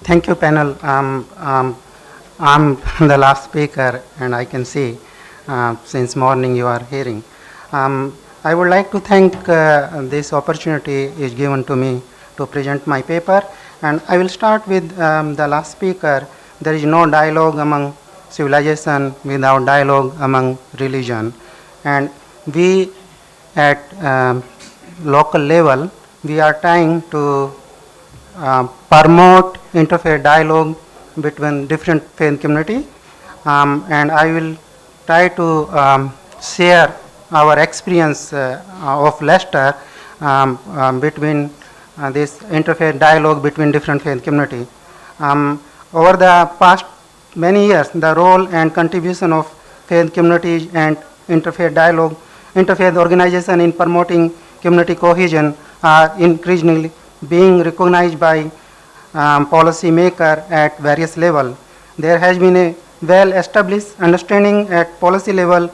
Thank you, panel. I'm the last speaker, and I can see since morning you are hearing. I would like to thank this opportunity is given to me to present my paper, and I will start with the last speaker. There is no dialogue among civilization without dialogue among religion, and we at local level we are trying to promote interfaith dialogue between different faith community, and I will try to share our experience of Leicester between this interfaith dialogue between different faith community. Over the past many years, the role and contribution of faith communities and interfaith dialogue, interfaith organization in promoting community cohesion are increasingly being recognized by policy maker at various level. There has been a well-established understanding at policy level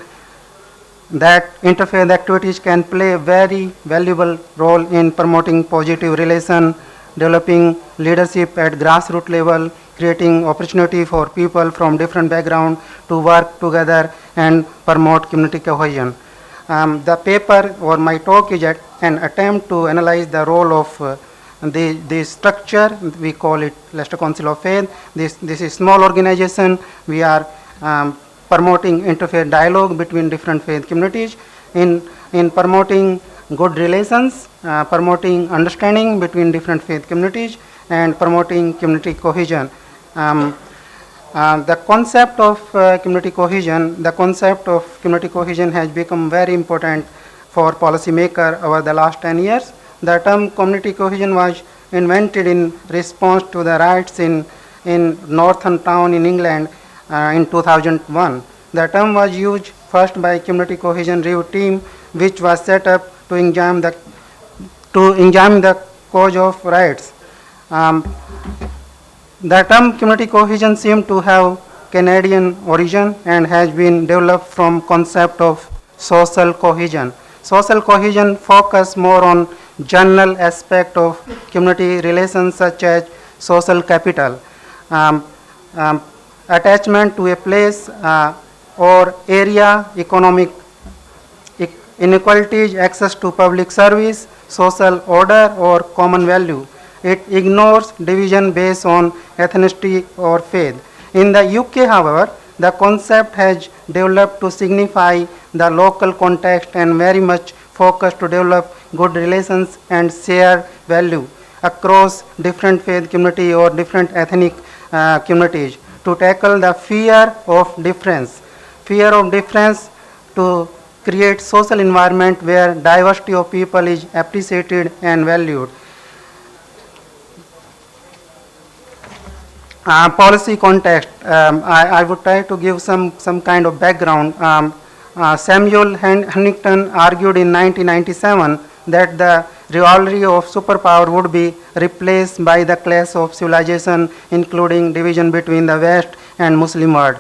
that interfaith activities can play a very valuable role in promoting positive relation, developing leadership at grassroots level, creating opportunity for people from different backgrounds to work together and promote community cohesion. The paper or my talk is an attempt to analyze the role of the structure. We call it Leicester Council of Faith. This is small organization. We are promoting interfaith dialogue between different faith communities in promoting good relations, promoting understanding between different faith communities, and promoting community cohesion. The concept of community cohesion has become very important for policymaker over the last 10 years. The term community cohesion was invented in response to the riots in Northern Town in England in 2001. The term was used first by Community Cohesion Review Team, which was set up to examine the cause of riots. The term community cohesion seemed to have Canadian origin and has been developed from concept of social cohesion. Social cohesion focus more on general aspect of community relations such as social capital, attachment to a place or area, economic inequalities, access to public service, social order or common value. It ignores division based on ethnicity or faith. In the UK, however, the concept has developed to signify the local context and very much focused to develop good relations and share value across different faith community or different ethnic communities to tackle the fear of difference to create social environment where diversity of people is appreciated and valued. Policy context, I would try to give some kind of background. Samuel Huntington argued in 1997 that the rivalry of superpower would be replaced by the clash of civilization, including division between the West and Muslim world.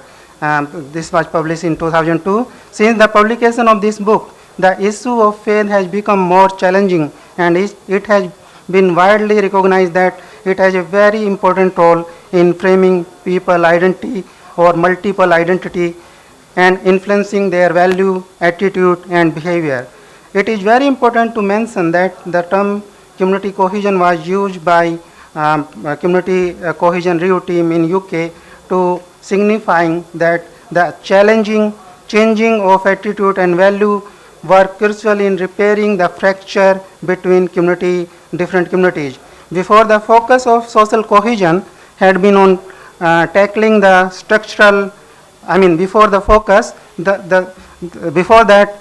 This was published in 2002. Since the publication of this book, the issue of faith has become more challenging, and it has been widely recognized that it has a very important role in framing people identity or multiple identity and influencing their value, attitude and behavior. It is very important to mention that the term community cohesion was used by Community Cohesion Review Team in UK to signifying that the changing of attitude and value were crucial in repairing the fracture between different communities. Before, the focus of social cohesion had been on tackling the structural, before the focus, before that,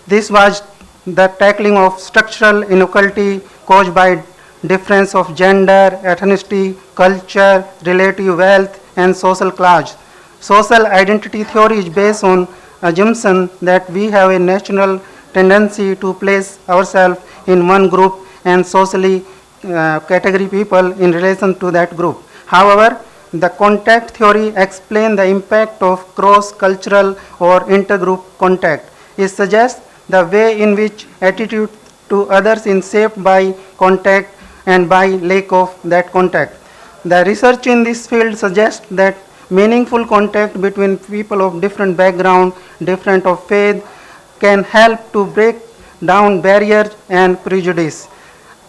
this was the tackling of structural inequality caused by difference of gender, ethnicity, culture, relative wealth, and social class. Social identity theory is based on assumption that we have a natural tendency to place ourselves in one group and socially category people in relation to that group. However, the contact theory explains the impact of cross-cultural or intergroup contact. It suggests the way in which attitude to others is shaped by contact and by lack of that contact. The research in this field suggests that meaningful contact between people of different background, different of faith, can help to break down barriers and prejudice.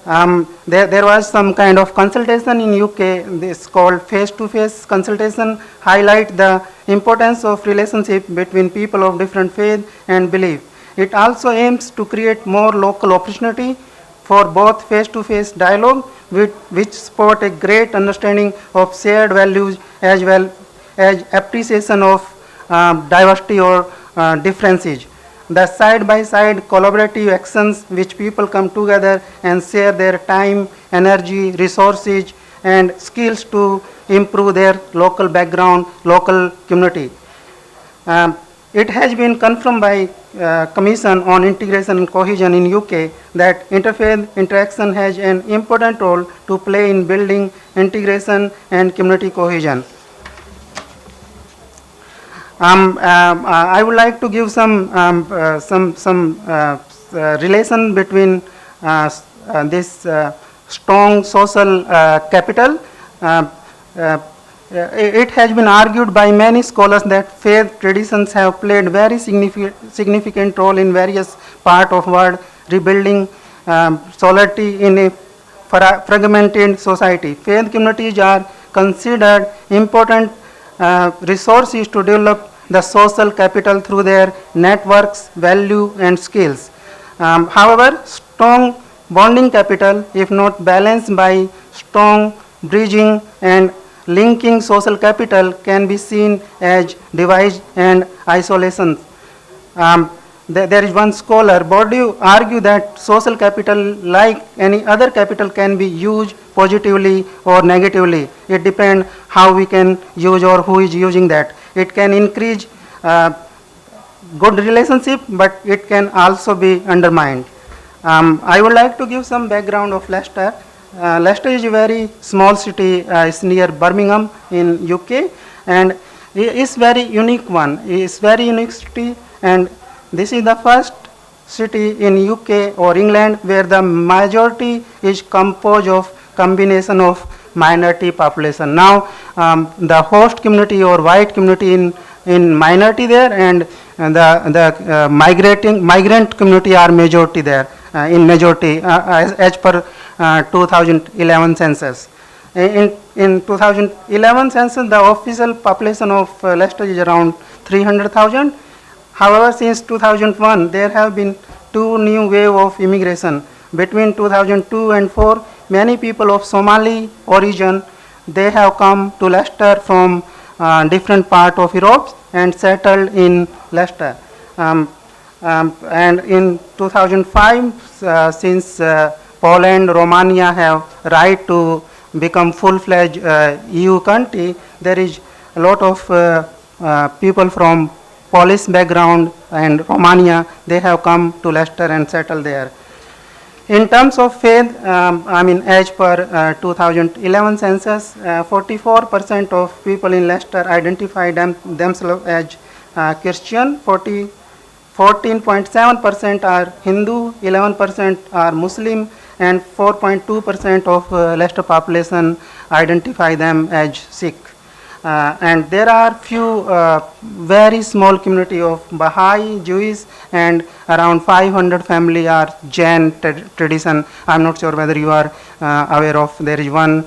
There was some kind of consultation in UK, this called face-to-face consultation, highlight the importance of relationship between people of different faith and belief. It also aims to create more local opportunity for both face-to-face dialogue, which support a great understanding of shared values as well as appreciation of diversity or differences. The side-by-side collaborative actions which people come together and share their time, energy, resources and skills to improve their local background, local community. It has been confirmed by Commission on Integration and Cohesion in UK that interfaith interaction has an important role to play in building integration and community cohesion. I would like to give some relation between this strong social capital. It has been argued by many scholars that faith traditions have played very significant role in various parts of world, rebuilding solidarity in a fragmented society. Faith communities are considered important resources to develop the social capital through their networks, value and skills. However, strong bonding capital, if not balanced by strong bridging and linking social capital, can be seen as divide and isolation. There is one scholar, Bourdieu, argue that social capital, like any other capital, can be used positively or negatively. It depends how we can use or who is using that. It can increase good relationship, but it can also be undermined. I would like to give some background of Leicester. Leicester is a very small city. It's near Birmingham in UK, and it's very unique one. It's very unique city, and this is the first city in UK or England where the majority is composed of combination of minority population. Now the host community or white community in minority there, and the migrant community are majority there, in majority as per 2011 census. In 2011 census, the official population of Leicester is around 300,000. However, since 2001, there have been two new waves of immigration. Between 2002 and 4, many people of Somali origin, they have come to Leicester from different parts of Europe and settled in Leicester. And in 2005, since Poland, Romania have right to become full-fledged EU country, there is a lot of people from Polish background and Romania, they have come to Leicester and settled there. In terms of faith, as per 2011 census, 44% of people in Leicester identify themselves as Christian, 14.7% are Hindu, 11% are Muslim, and 4.2% of Leicester population identify them as Sikh. And there are few very small community of Baha'i, Jewish, and around 500 family are Jain tradition. I'm not sure whether you are aware of, there is one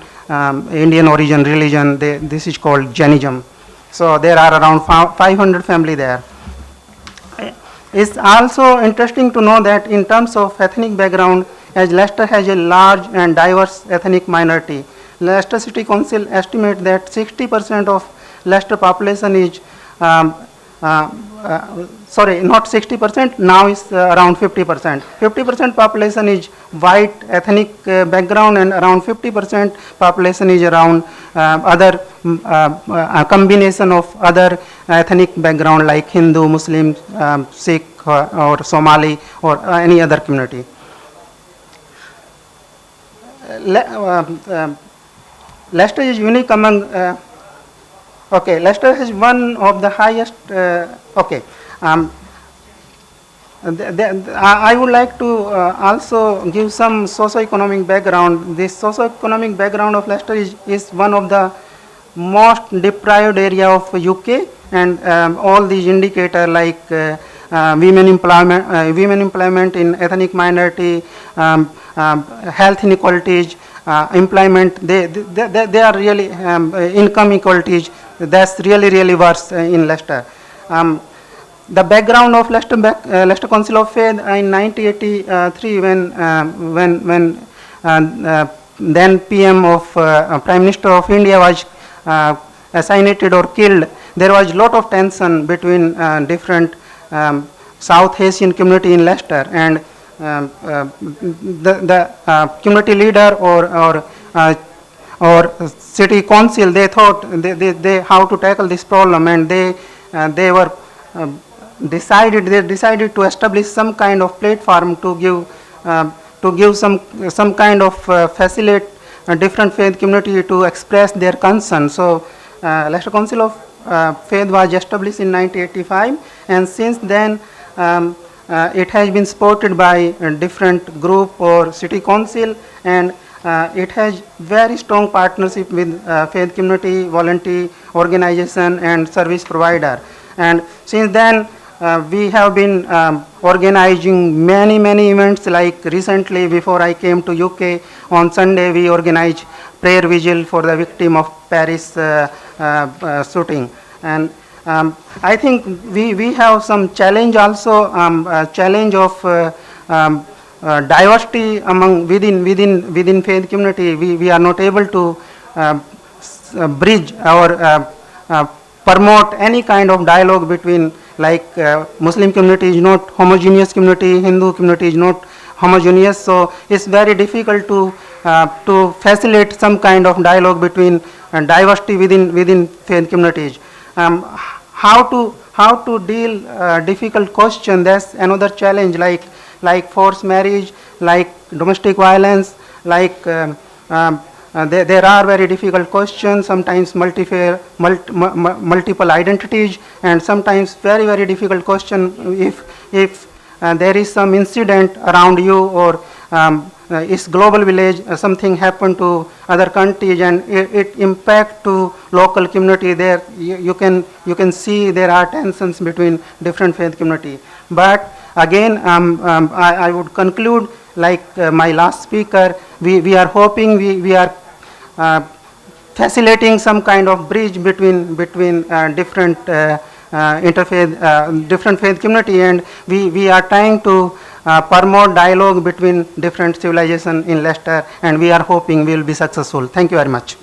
Indian origin religion, this is called Jainism. So there are around 500 family there. It's also interesting to know that in terms of ethnic background, as Leicester has a large and diverse ethnic minority, Leicester City Council estimates that 60% of Leicester population is, sorry, not 60%, now is around 50%. 50% population is white ethnic background, and around 50% population is around other a combination of other ethnic background like Hindu, Muslim, Sikh or Somali or any other community. Leicester is unique among, Leicester has one of the highest, I would like to also give some socio-economic background. This socio-economic background of Leicester is one of the most deprived area of UK, and all these indicators like women employment in ethnic minority, health inequalities, employment, they are really income inequalities. That's really worse in Leicester. The background of Leicester Council of Faith in 1983, when then PM of Prime Minister of India was assassinated or killed, there was a lot of tension between different South Asian community in Leicester, and the community leader or city council, they thought they how to tackle this problem, and they were decided to establish some kind of platform to give some kind of facilitate different faith community to express their concern. So Leicester Council of Faith was established in 1985, and since then it has been supported by a different group or city council, and it has very strong partnership with faith community, volunteer organization and service provider. And since then we have been organizing many events. Like recently, before I came to UK, on Sunday we organized prayer vigil for the victim of Paris shooting. And I think we have some challenge also, challenge of diversity among within faith community. We are not able to bridge or promote any kind of dialogue between, like Muslim community is not homogeneous community, Hindu community is not homogeneous, so it's very difficult to facilitate some kind of dialogue between diversity within faith communities. How to deal difficult question, that's another challenge, like forced marriage, like domestic violence, like there are very difficult questions, sometimes multiple identities, and sometimes very difficult question if there is some incident around you, or it's global village, something happened to other countries and it impact to local community. There you can see there are tensions between different faith community. But again, I would conclude like my last speaker. We are hoping we are facilitating some kind of bridge between different interfaith, different faith community, and we are trying to promote dialogue between different civilization in Leicester, and we are hoping we will be successful. Thank you very much.